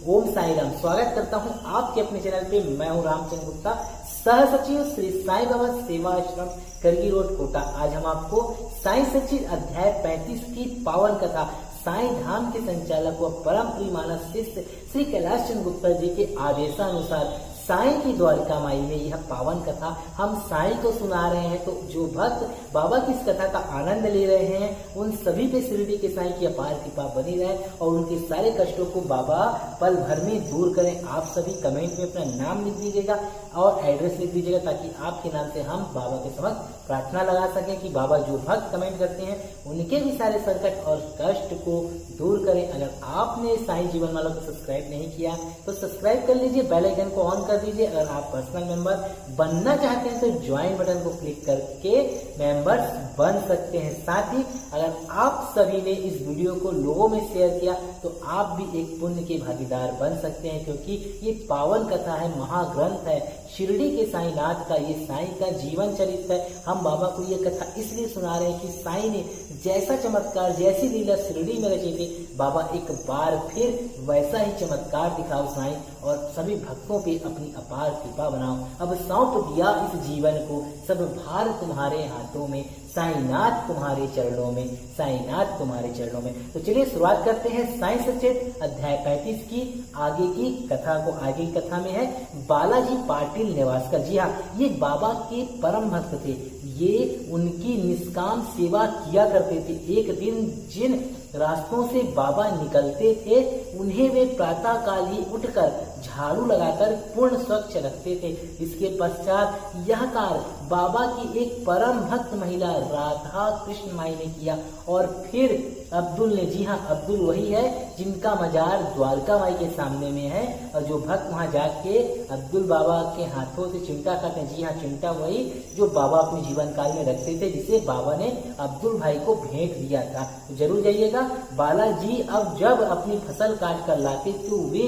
ओम साई राम। स्वागत करता हूं आपके अपने चैनल पे। मैं हूं रामचंद्र गुप्ता, सह सचिव श्री साईं बाबा सेवा आश्रम करगी रोड कोटा। आज हम आपको साईं सचिव अध्याय 35 की पावन कथा साईं धाम के संचालक व परम प्रिय मानस शिष्य श्री कैलाश चंद्र गुप्ता जी के आदेशानुसार साईं की द्वारिका माई में यह पावन कथा हम साईं को सुना रहे हैं। तो जो भक्त बाबा की इस कथा का आनंद ले रहे हैं उन सभी पे शिरडी के साईं की अपार कृपा बनी रहे और उनके सारे कष्टों को बाबा पल भर में दूर करें। आप सभी कमेंट में अपना नाम लिख दीजिएगा और एड्रेस लिख दीजिएगा ताकि आपके नाम से हम बाबा के समक्ष प्रार्थना लगा सकें कि बाबा जो भक्त कमेंट करते हैं उनके भी सारे संकट और कष्ट को दूर करें। अगर आपने साईं जीवन वालों को सब्सक्राइब नहीं किया तो सब्सक्राइब कर लीजिए, बेल आइकन को ऑन कर दीजिए। अगर आप पर्सनल मेंबर बनना चाहते हैं तो ज्वाइन बटन को क्लिक करके मेंबर्स बन सकते हैं। साथ ही अगर आप सभी ने इस वीडियो को लोगों में शेयर किया तो आप भी एक पुण्य के भागीदार बन सकते हैं, क्योंकि ये पावन कथा है, महाग्रंथ है शिरडी के साईंनाथ का। ये साईं का जीवन चरित्र है। हम बाबा को ये कथा इसलिए सुना रहे हैं कि साईं ने जैसा चमत्कार, जैसी लीला शिरडी में रची थी, बाबा एक बार फिर वैसा ही चमत्कार दिखाओ साईं और सभी भक्तों पे अपनी अपार कृपा बनाओ। अब सौंप दिया इस जीवन को, सब भार तुम्हारे हाथों में, साईंनाथ तुम्हारे चरणों में, साईंनाथ तुम्हारे चरणों में। तो चलिए शुरुआत करते हैं साईं सचेत अध्याय 35 की आगे की कथा को। आगे की कथा में है बालाजी पाटिल नेवासकर। जी हाँ, ये बाबा के परम भक्त थे। ये उनकी निष्काम सेवा किया करते थे। एक दिन जिन रास्तों से बाबा निकलते थे उन्हें वे प्रातः काल ही उठकर झाड़ू लगाकर पूर्ण स्वच्छ रखते थे। इसके पश्चात यह कार्य बाबा की एक परम भक्त महिला राधा कृष्ण माई ने किया और फिर अब्दुल ने। जी हाँ, अब्दुल वही है जिनका मजार द्वारका माई के सामने में है और जो भक्त वहां जाके अब्दुल बाबा के हाथों से चिमटा खाते हैं। जी हाँ, चिमटा वही जो बाबा अपने जीवन काल में रखते थे, जिसे बाबा ने अब्दुल भाई को भेंट दिया था। तो जरूर जाइएगा। बालाजी अब जब अपनी फसल काट कर लाते तो वे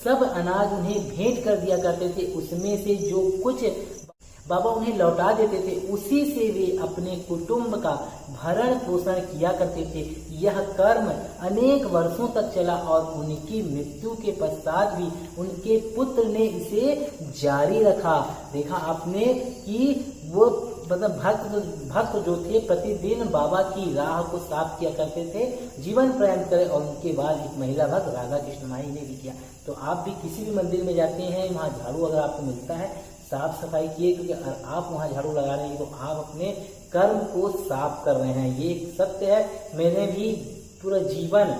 सब अनाज उन्हें भेंट कर दिया करते थे। उसमें से जो कुछ बाबा उन्हें लौटा देते थे उसी से वे अपने कुटुंब का भरण पोषण किया करते थे। यह कर्म अनेक वर्षों तक चला और उनकी मृत्यु के पश्चात भी उनके पुत्र ने इसे जारी रखा। देखा आपने कि वो मतलब भक्त जो थे प्रतिदिन बाबा की राह को साफ किया करते थे, जीवन पर्यंत करे। और उनके बाद एक महिला भक्त राधा कृष्ण माई ने भी किया। तो आप भी किसी भी मंदिर में जाते हैं, वहाँ झाड़ू अगर आपको मिलता है, साफ सफाई किए, क्योंकि अगर आप वहाँ झाड़ू लगा रहे हैं तो आप अपने कर्म को साफ कर रहे हैं। ये एक सत्य है। मैंने भी पूरा जीवन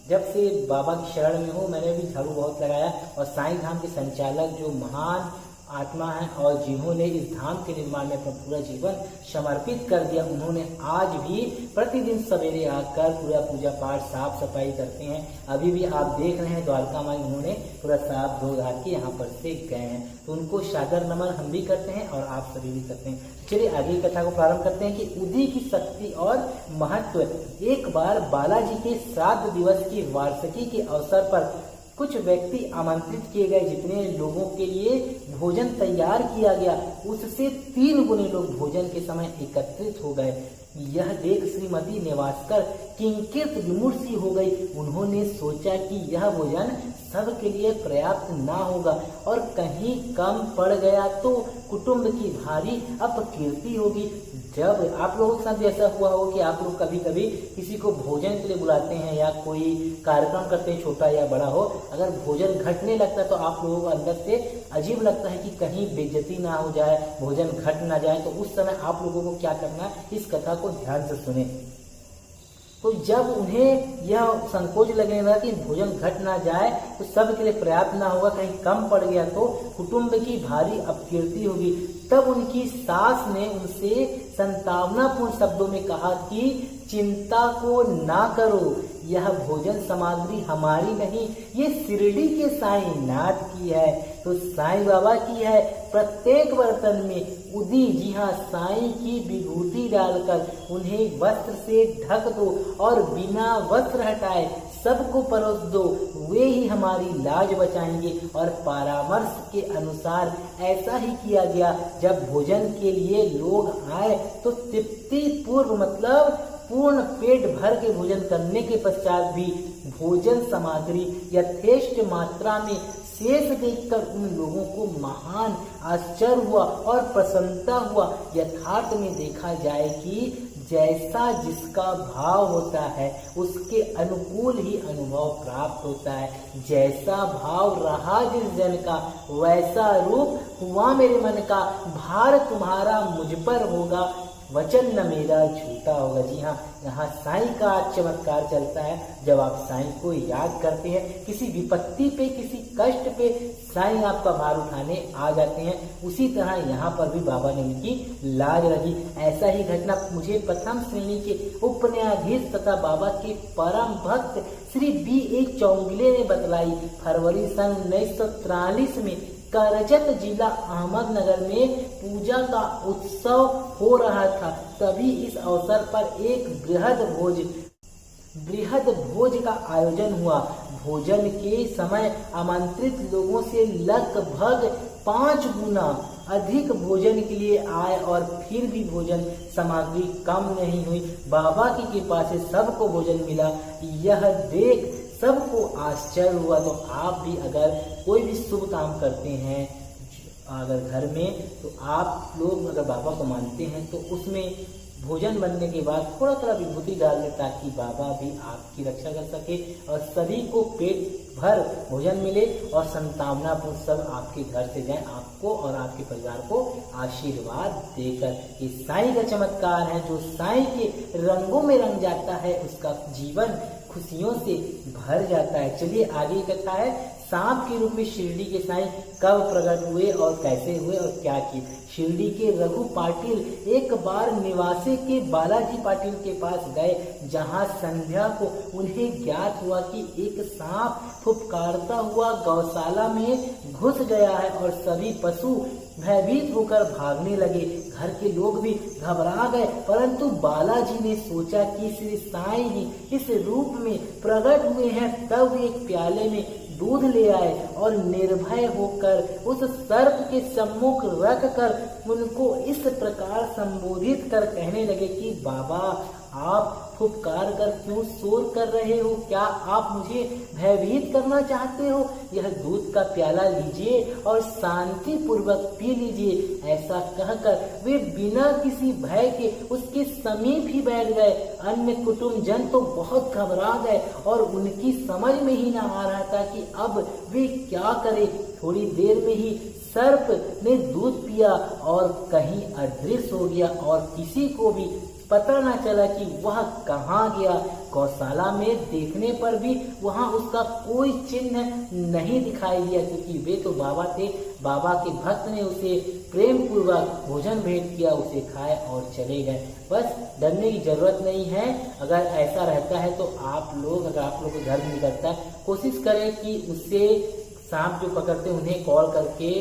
जब से बाबा की शरण में हूँ मैंने भी झाड़ू बहुत लगाया और साईं धाम के संचालक जो महान आत्मा है और जिन्होंने इस धाम के निर्माण में अपना पूरा जीवन समर्पित कर दिया, उन्होंने आज भी प्रतिदिन सवेरे आकर पूरा पूजा पाठ साफ सफाई करते हैं। अभी भी आप देख रहे हैं द्वारका माई उन्होंने पूरा साफ धो धा के यहाँ पर से गए हैं। तो उनको सादर नमन हम भी करते हैं और आप सभी भी करते हैं। चलिए आगे कथा को प्रारंभ करते हैं कि उदी की शक्ति और महत्व। एक बार बालाजी के श्राद्ध दिवस की वार्षिकी के अवसर पर कुछ व्यक्ति आमंत्रित किए गए। जितने लोगों के लिए भोजन तैयार किया गया उससे 3 गुने लोग भोजन के समय एकत्रित हो गए। यह देख श्रीमती नेवासकर किंकित विमूढ़ सी हो गई। उन्होंने सोचा कि यह भोजन सबके लिए पर्याप्त ना होगा और कहीं कम पड़ गया तो कुटुंब की भारी अपकीर्ति होगी। जब आप लोगों के साथ भी ऐसा हुआ हो कि आप लोग कभी कभी किसी को भोजन के लिए बुलाते हैं या कोई कार्यक्रम करते हैं, छोटा या बड़ा हो, अगर भोजन घटने लगता है तो आप लोगों को अंदर से अजीब लगता है कि कहीं बेइज्जती ना हो जाए, भोजन घट ना जाए। तो उस समय आप लोगों को क्या करना है, इस कथा को ध्यान से सुने। तो जब उन्हें यह संकोच लगने लगा कि भोजन घट ना जाए तो सबके लिए पर्याप्त ना होगा, कहीं कम पड़ गया तो कुटुंब की भारी अपकीर्ति होगी, तब उनकी सास ने उनसे संतावनापूर्ण शब्दों में कहा कि चिंता को ना करो, यह भोजन सामग्री हमारी नहीं, ये शिरडी के साईंनाथ की है, तो साईं बाबा की है। प्रत्येक बर्तन में उदी, जी हाँ, साईं की विभूति डालकर उन्हें वस्त्र से ढक दो और बिना वस्त्र हटाए सबको परोस दो, वे ही हमारी लाज बचाएंगे। और परामर्श के अनुसार ऐसा ही किया गया। जब भोजन के लिए लोग आए तो तृप्ति पूर्व मतलब पूर्ण पेट भर के भोजन करने के पश्चात भी भोजन सामग्री यथेष्ट मात्रा में शेष देखकर उन लोगों को महान आश्चर्य हुआ और प्रसन्नता हुआ। यथार्थ में देखा जाए कि जैसा जिसका भाव होता है उसके अनुकूल ही अनुभव प्राप्त होता है। जैसा भाव रहा जिस जन का वैसा रूप हुआ मेरे मन का। भार तुम्हारा मुझ पर होगा वचन न मेरा झूठा होगा। जी हाँ, यहाँ साईं का चमत्कार चलता है। जब आप साईं को याद करते हैं, किसी विपत्ति पे, किसी कष्ट पे साईं आपका भार उठाने आ जाते हैं। उसी तरह यहाँ पर भी बाबा ने उनकी लाज रखी। ऐसा ही घटना मुझे प्रथम श्रेणी के उपन्यायाधीश तथा बाबा के परम भक्त श्री B.A. चौंगले ने बतलाई। फरवरी सन 1943 में करजत जिला अहमदनगर में पूजा का उत्सव हो रहा था। तभी इस अवसर पर एक बृहद भोज का आयोजन हुआ। भोजन के समय आमंत्रित लोगों से लगभग 5 गुना अधिक भोजन के लिए आए और फिर भी भोजन सामग्री कम नहीं हुई। बाबा की कृपा से सबको भोजन मिला। यह देख सबको आश्चर्य हुआ। तो आप भी अगर कोई भी शुभ काम करते हैं अगर घर में, तो आप लोग अगर बाबा को मानते हैं तो उसमें भोजन बनने के बाद थोड़ा थोड़ा विभूति डाल दें, ताकि बाबा भी आपकी रक्षा कर सके और सभी को पेट भर भोजन मिले और संतावनापूर्ण सब आपके घर से जाए, आपको और आपके परिवार को आशीर्वाद देकर। ये साईं का चमत्कार है। जो साईं के रंगों में रंग जाता है उसका जीवन खुशियों से भर जाता है। चलिए आगे कथा है। सांप के रूप में शिरडी के साईं कब प्रकट हुए और कैसे हुए और क्या किए। शिरडी के रघु पाटिल एक बार निवासी के बालाजी पाटिल के पास गए, जहां संध्या को उन्हें ज्ञात हुआ कि एक सांप फुफकारता हुआ गौशाला में घुस गया है और सभी पशु भयभीत होकर भागने लगे। घर के लोग भी घबरा गए, परंतु बालाजी ने सोचा कि श्री साईं ही इस रूप में प्रकट हुए हैं। तब एक प्याले में दूध ले आए और निर्भय होकर उस सर्प के सम्मुख रख कर उनको इस प्रकार संबोधित कर कहने लगे कि बाबा, आप फुफकार कर क्यों शोर कर रहे हो? क्या आप मुझे भयभीत करना चाहते हो? यह दूध का प्याला लीजिए और शांति पूर्वक पी लीजिए। ऐसा कहकर वे बिना किसी भय के उसके समीप ही बैठ गए। अन्य कुटुंब जन तो बहुत घबरा गए और उनकी समझ में ही न आ रहा था कि अब वे क्या करें। थोड़ी देर में ही सर्प ने दूध पिया और कहीं अदृश्य हो गया और किसी को भी पता न चला कि वह कहाँ गया। गौशाला में देखने पर भी वहां उसका कोई चिन्ह नहीं दिखाई दिया, क्योंकि वे तो बाबा थे। बाबा के भक्त ने उसे प्रेम पूर्वक भोजन भेंट किया, उसे खाए और चले गए। बस डरने की जरूरत नहीं है। अगर ऐसा रहता है तो आप लोग, अगर आप लोग के घर में निकलता है, कोशिश करें कि उससे सांप जो पकड़ते हैं उन्हें कॉल करके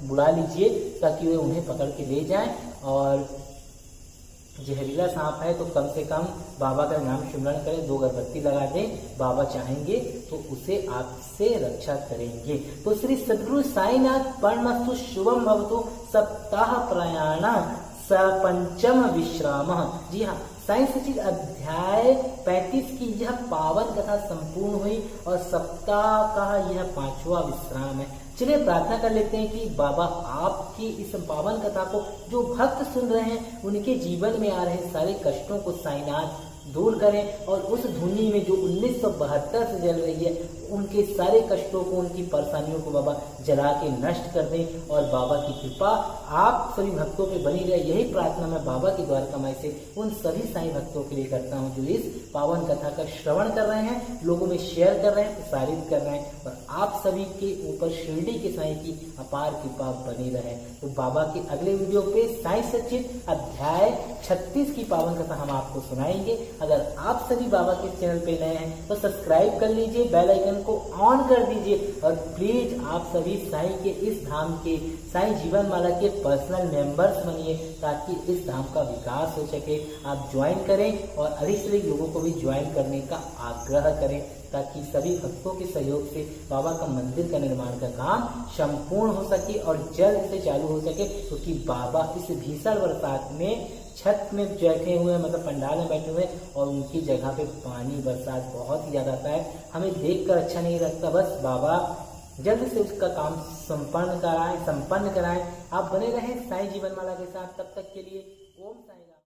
बुला लीजिए, ताकि वे उन्हें पकड़ के ले जाएं। और जहरीला सांप है तो कम से कम बाबा का नाम स्मरण करें, 2 अगरबत्ती लगा दें। बाबा चाहेंगे तो उसे आपसे रक्षा करेंगे। तो श्री सद्गुरु साईनाथ परमस्तु शुभम भवतु सप्ताह प्रयाण पंचम विश्राम। जी हाँ, साईं सचिव अध्याय 35 की यह पावन कथा संपूर्ण हुई और सप्ताह का यह 5वां विश्राम है। चलिए प्रार्थना कर लेते हैं कि बाबा आपकी इस पावन कथा को जो भक्त सुन रहे हैं उनके जीवन में आ रहे सारे कष्टों को साईनाथ दूर करें और उस धुनी में जो 1972 से जल रही है उनके सारे कष्टों को, उनकी परेशानियों को बाबा जला के नष्ट कर दें और बाबा की कृपा आप सभी भक्तों पे बनी रहे। यही प्रार्थना मैं बाबा की द्वारकामाई से उन सभी साईं भक्तों के लिए करता हूँ जो इस पावन कथा का श्रवण कर रहे हैं, लोगों में शेयर कर रहे हैं, प्रसारित कर रहे हैं और आप सभी के ऊपर शिरडी के साईं की अपार कृपा बनी रहे। तो बाबा के अगले वीडियो पे साईं सचिव अध्याय 36 की पावन कथा हम आपको सुनाएंगे। अगर आप सभी बाबा के चैनल पे नए हैं तो सब्सक्राइब कर लीजिए, बेल आइकन को ऑन कर दीजिए और प्लीज आप सभी साईं के इस धाम के साईं जीवन माला के पर्सनल मेंबर्स बनिए, ताकि इस धाम का विकास हो सके। आप ज्वाइन करें और अधिक से अधिक लोगों को भी ज्वाइन करने का आग्रह करें, ताकि सभी भक्तों के सहयोग से बाबा का मंदिर का निर्माण का काम संपूर्ण हो सके और जल्द से चालू हो सके, क्योंकि बाबा इस भीषण बरसात में छत में बैठे हुए हैं, मतलब पंडाल में बैठे हुए हैं और उनकी जगह पे पानी बरसात बहुत ही ज़्यादा आता है। हमें देखकर अच्छा नहीं लगता। बस बाबा जल्द से उसका काम संपन्न कराएं। आप बने रहें साईं जीवनमाला के साथ। तब तक के लिए ओम साईं।